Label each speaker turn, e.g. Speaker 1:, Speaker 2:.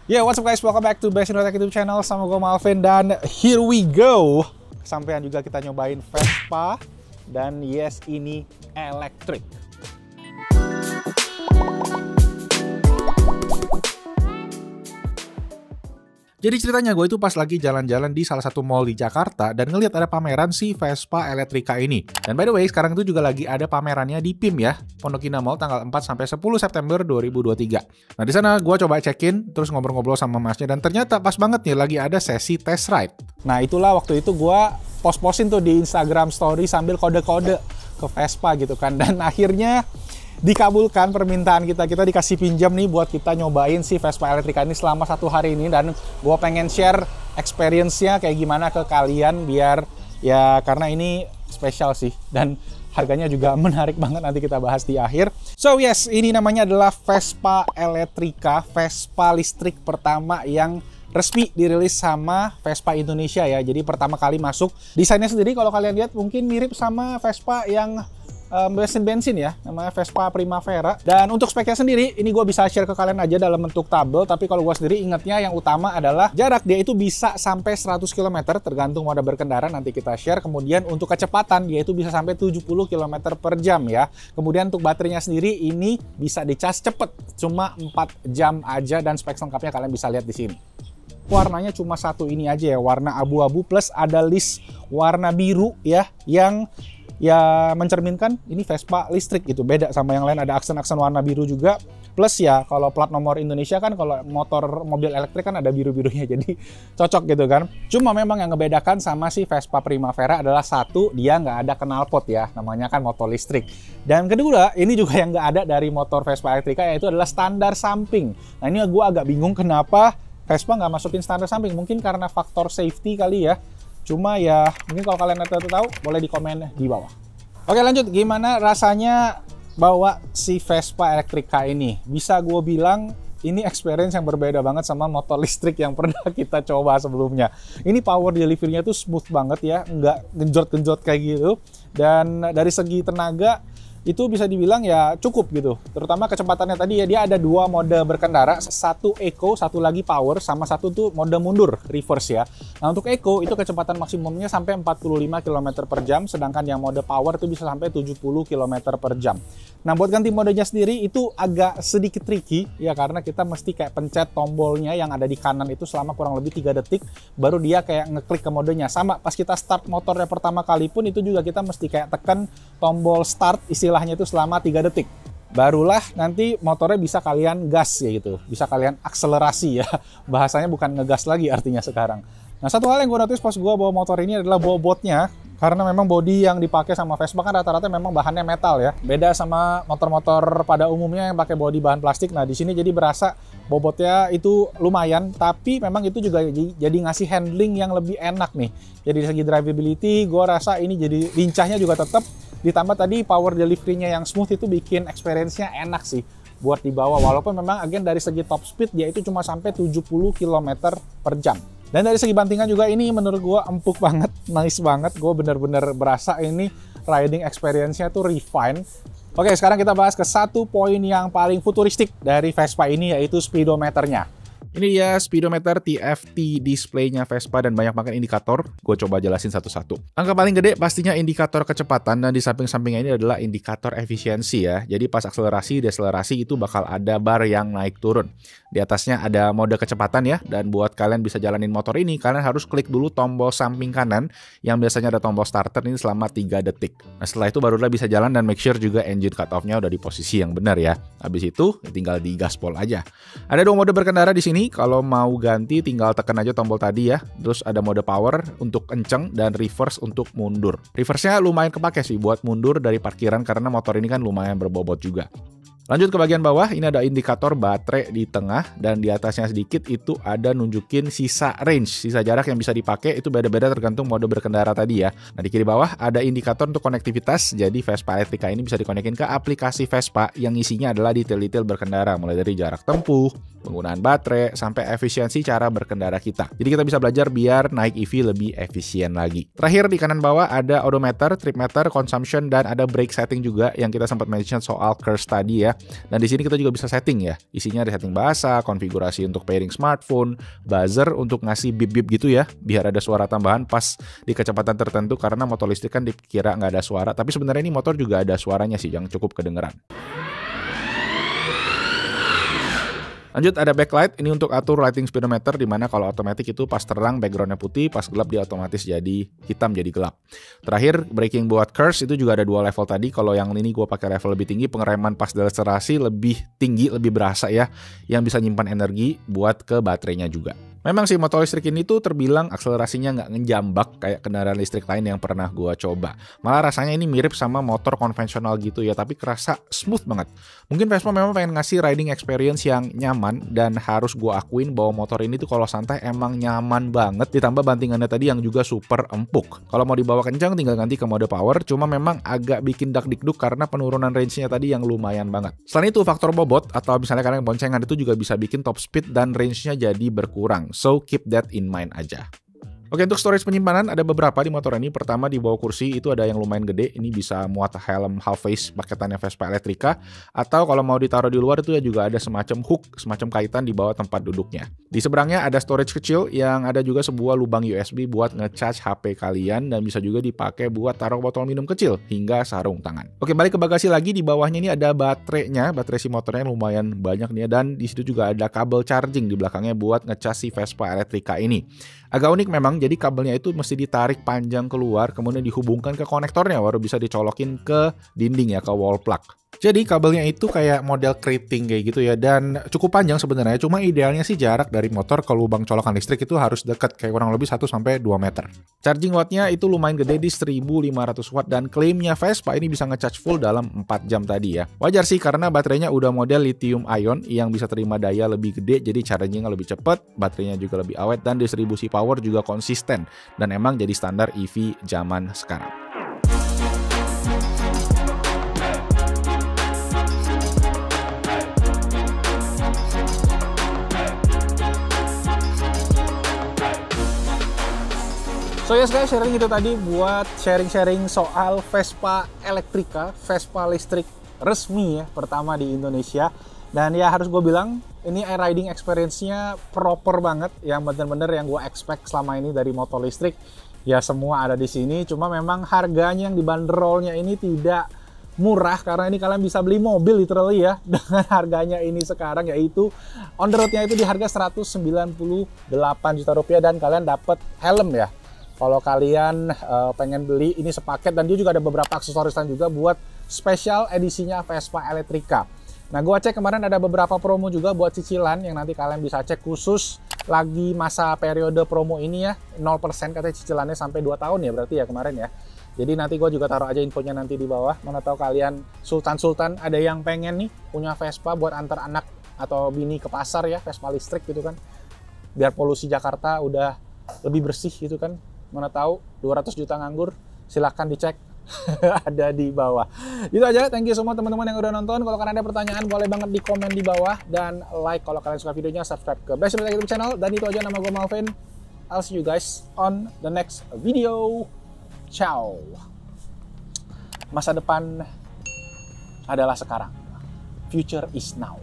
Speaker 1: Yo, what's up guys? Welcome back to Best in Tech YouTube channel. Sama gue Malvin dan here we go. Sampean juga kita nyobain Vespa dan yes, ini elektrik. Jadi ceritanya gue itu pas lagi jalan-jalan di salah satu mall di Jakarta dan ngelihat ada pameran si Vespa Elettrica ini. Dan by the way, sekarang itu juga lagi ada pamerannya di PIM ya, Pondok Indah Mall tanggal 4 sampai 10 September 2023. Nah, di sana gue coba check-in, terus ngobrol-ngobrol sama masnya dan ternyata pas banget nih lagi ada sesi test ride. Nah, itulah waktu itu gue post-postin tuh di Instagram story sambil kode-kode ke Vespa gitu kan. Dan akhirnya dikabulkan permintaan kita dikasih pinjam nih buat kita nyobain si Vespa Elettrica ini selama 1 hari ini, dan gue pengen share experience-nya kayak gimana ke kalian biar ya, karena ini spesial sih dan harganya juga menarik banget, nanti kita bahas di akhir. So yes, ini namanya adalah Vespa Elettrica, Vespa listrik pertama yang resmi dirilis sama Vespa Indonesia ya. Jadi pertama kali masuk. Desainnya sendiri kalau kalian lihat mungkin mirip sama Vespa yang bensin ya, namanya Vespa Primavera. Dan untuk speknya sendiri, ini gue bisa share ke kalian aja dalam bentuk tabel, tapi kalau gue sendiri ingatnya yang utama adalah jarak dia itu bisa sampai 100 km tergantung mode berkendara, nanti kita share. Kemudian untuk kecepatan dia itu bisa sampai 70 km per jam ya. Kemudian untuk baterainya sendiri ini bisa dicas cepet, cuma 4 jam aja, dan spek lengkapnya kalian bisa lihat di sini. Warnanya cuma satu ini aja ya, warna abu-abu plus ada list warna biru ya, yang ya mencerminkan ini Vespa listrik gitu, beda sama yang lain, ada aksen-aksen warna biru juga. Plus ya kalau plat nomor Indonesia kan, kalau motor mobil elektrik kan ada biru-birunya, jadi cocok gitu kan. Cuma memang yang ngebedakan sama si Vespa Primavera adalah satu, dia nggak ada knalpot ya, namanya kan motor listrik. Dan kedua, ini juga yang nggak ada dari motor Vespa Elettrica, yaitu adalah standar samping. Nah ini gue agak bingung kenapa Vespa nggak masukin standar samping, mungkin karena faktor safety kali ya. Cuma ya, mungkin kalau kalian tahu, boleh di komen di bawah. Oke lanjut, gimana rasanya bawa si Vespa Elettrica ini? Bisa gue bilang, ini experience yang berbeda banget sama motor listrik yang pernah kita coba sebelumnya. Ini power delivery-nya tuh smooth banget ya, nggak genjot-genjot kayak gitu. Dan dari segi tenaga, itu bisa dibilang ya cukup gitu. Terutama kecepatannya tadi ya, dia ada 2 mode berkendara, satu eco, satu lagi power, sama satu tuh mode mundur, reverse ya. Nah untuk eco itu kecepatan maksimumnya sampai 45 km per jam, sedangkan yang mode power itu bisa sampai 70 km per jam. Nah buat ganti modenya sendiri itu agak sedikit tricky ya, karena kita mesti kayak pencet tombolnya yang ada di kanan itu selama kurang lebih 3 detik, baru dia kayak ngeklik ke modenya. Sama pas kita start motornya pertama kali pun itu juga kita mesti kayak tekan tombol start istilahnya itu selama 3 detik. Barulah nanti motornya bisa kalian gas ya gitu, bisa kalian akselerasi ya. Bahasanya bukan ngegas lagi artinya sekarang. Nah satu hal yang gue notice pas gue bawa motor ini adalah bobotnya, karena memang bodi yang dipakai sama Vespa kan rata-rata memang bahannya metal ya. Beda sama motor-motor pada umumnya yang pakai bodi bahan plastik. Nah di sini jadi berasa bobotnya itu lumayan, tapi memang itu juga jadi ngasih handling yang lebih enak nih. Jadi dari segi drivability gue rasa ini jadi lincahnya juga tetap. Ditambah tadi power delivery-nya yang smooth itu bikin experience-nya enak sih buat dibawa. Walaupun memang again dari segi top speed dia itu cuma sampai 70 km per jam. Dan dari segi bantingan juga ini menurut gue empuk banget, nice banget. Gue bener-bener berasa ini riding experience-nya tuh refine. Oke, sekarang kita bahas ke satu poin yang paling futuristik dari Vespa ini, yaitu speedometernya. Ini dia speedometer TFT display-nya Vespa dan banyak banget indikator. Gue coba jelasin satu-satu. Angka paling gede pastinya indikator kecepatan, dan di samping-sampingnya ini adalah indikator efisiensi ya. Jadi pas akselerasi, deselerasi itu bakal ada bar yang naik turun. Di atasnya ada mode kecepatan ya, dan buat kalian bisa jalanin motor ini, kalian harus klik dulu tombol samping kanan yang biasanya ada tombol starter ini selama 3 detik. Nah setelah itu barulah bisa jalan, dan make sure juga engine cut off-nya udah di posisi yang benar ya. Habis itu tinggal digaspol aja. Ada 2 mode berkendara di sini. Kalau mau ganti tinggal tekan aja tombol tadi ya. Terus ada mode power untuk kenceng dan reverse untuk mundur. Reverse-nya lumayan kepake sih buat mundur dari parkiran, karena motor ini kan lumayan berbobot juga. Lanjut ke bagian bawah, ini ada indikator baterai di tengah, dan di atasnya sedikit itu ada nunjukin sisa range, sisa jarak yang bisa dipakai, itu beda-beda tergantung mode berkendara tadi ya. Nah di kiri bawah ada indikator untuk konektivitas, jadi Vespa Elettrica ini bisa dikonekin ke aplikasi Vespa yang isinya adalah detail-detail berkendara, mulai dari jarak tempuh, penggunaan baterai, sampai efisiensi cara berkendara kita. Jadi kita bisa belajar biar naik EV lebih efisien lagi. Terakhir di kanan bawah ada odometer, trip meter, consumption, dan ada brake setting juga yang kita sempat mention soal curse tadi ya. Dan di sini kita juga bisa setting ya. Isinya ada setting bahasa, konfigurasi untuk pairing smartphone, buzzer untuk ngasih bip-bip gitu ya, biar ada suara tambahan pas di kecepatan tertentu, karena motor listrik kan dikira nggak ada suara, tapi sebenarnya ini motor juga ada suaranya sih yang cukup kedengeran. Lanjut ada backlight, ini untuk atur lighting speedometer, dimana kalau otomatis itu pas terang backgroundnya putih, pas gelap dia otomatis jadi hitam jadi gelap. Terakhir braking buat curse itu juga ada 2 level tadi, kalau yang ini gue pakai level lebih tinggi, pengereman pas deakselerasi lebih tinggi, lebih berasa ya, yang bisa nyimpan energi buat ke baterainya juga. Memang sih motor listrik ini tuh terbilang akselerasinya nggak ngejambak kayak kendaraan listrik lain yang pernah gua coba. Malah rasanya ini mirip sama motor konvensional gitu ya, tapi kerasa smooth banget. Mungkin Vespa memang pengen ngasih riding experience yang nyaman, dan harus gua akuin bahwa motor ini tuh kalau santai emang nyaman banget, ditambah bantingannya tadi yang juga super empuk. Kalau mau dibawa kencang tinggal ganti ke mode power, cuma memang agak bikin dak-dikduk karena penurunan range-nya tadi yang lumayan banget. Selain itu faktor bobot atau misalnya kalian boncengan itu juga bisa bikin top speed dan range-nya jadi berkurang. So keep that in mind aja. Oke, untuk storage penyimpanan ada beberapa di motor ini. Pertama di bawah kursi itu ada yang lumayan gede, ini bisa muat helm half face paketannya Vespa Elettrica, atau kalau mau ditaruh di luar itu ya juga ada semacam hook, semacam kaitan di bawah tempat duduknya. Di seberangnya ada storage kecil yang ada juga sebuah lubang USB buat nge-charge HP kalian, dan bisa juga dipakai buat taruh botol minum kecil hingga sarung tangan. Oke, balik ke bagasi lagi, di bawahnya ini ada baterainya, baterai si motornya lumayan banyak nih, dan di situ juga ada kabel charging di belakangnya buat nge-charge si Vespa Elettrica ini. Agak unik memang, jadi kabelnya itu mesti ditarik panjang keluar, kemudian dihubungkan ke konektornya, baru bisa dicolokin ke dinding ya, ke wall plug. Jadi kabelnya itu kayak model keriting kayak gitu ya, dan cukup panjang sebenarnya, cuma idealnya sih jarak dari motor ke lubang colokan listrik itu harus dekat, kayak kurang lebih 1-2 meter. Charging wattnya itu lumayan gede di 1500 watt, dan klaimnya Vespa ini bisa nge-charge full dalam 4 jam tadi ya. Wajar sih karena baterainya udah model lithium ion yang bisa terima daya lebih gede, jadi chargingnya lebih cepat, baterainya juga lebih awet, dan distribusi power juga konsisten, dan emang jadi standar EV zaman sekarang. So yes guys, sharing itu tadi buat sharing-sharing soal Vespa Elettrica, Vespa listrik resmi ya, pertama di Indonesia. Dan ya harus gue bilang, ini riding experience-nya proper banget, yang bener-bener yang gue expect selama ini dari motor listrik. Ya semua ada di sini, cuma memang harganya yang dibanderolnya ini tidak murah, karena ini kalian bisa beli mobil literally ya dengan harganya ini sekarang, yaitu on the road-nya itu di harga 198 juta rupiah, dan kalian dapat helm ya. Kalau kalian pengen beli ini sepaket, dan dia juga ada beberapa aksesoris juga buat special edisinya Vespa Elettrica. Nah, gua cek kemarin ada beberapa promo juga buat cicilan yang nanti kalian bisa cek, khusus lagi masa periode promo ini ya, 0% katanya cicilannya sampai 2 tahun ya berarti ya kemarin ya. Jadi nanti gua juga taruh aja infonya nanti di bawah. Mana tahu kalian sultan-sultan ada yang pengen nih punya Vespa buat antar anak atau bini ke pasar ya, Vespa listrik gitu kan. Biar polusi Jakarta udah lebih bersih gitu kan. Mana tahu 200 juta nganggur, silahkan dicek ada di bawah. Itu aja, thank you semua teman-teman yang udah nonton. Kalau kalian ada pertanyaan boleh banget di komen di bawah, dan like kalau kalian suka videonya, subscribe ke Best YouTube channel. Dan itu aja, nama gue Malvin. I'll see you guys on the next video. Ciao. Masa depan adalah sekarang. Future is now.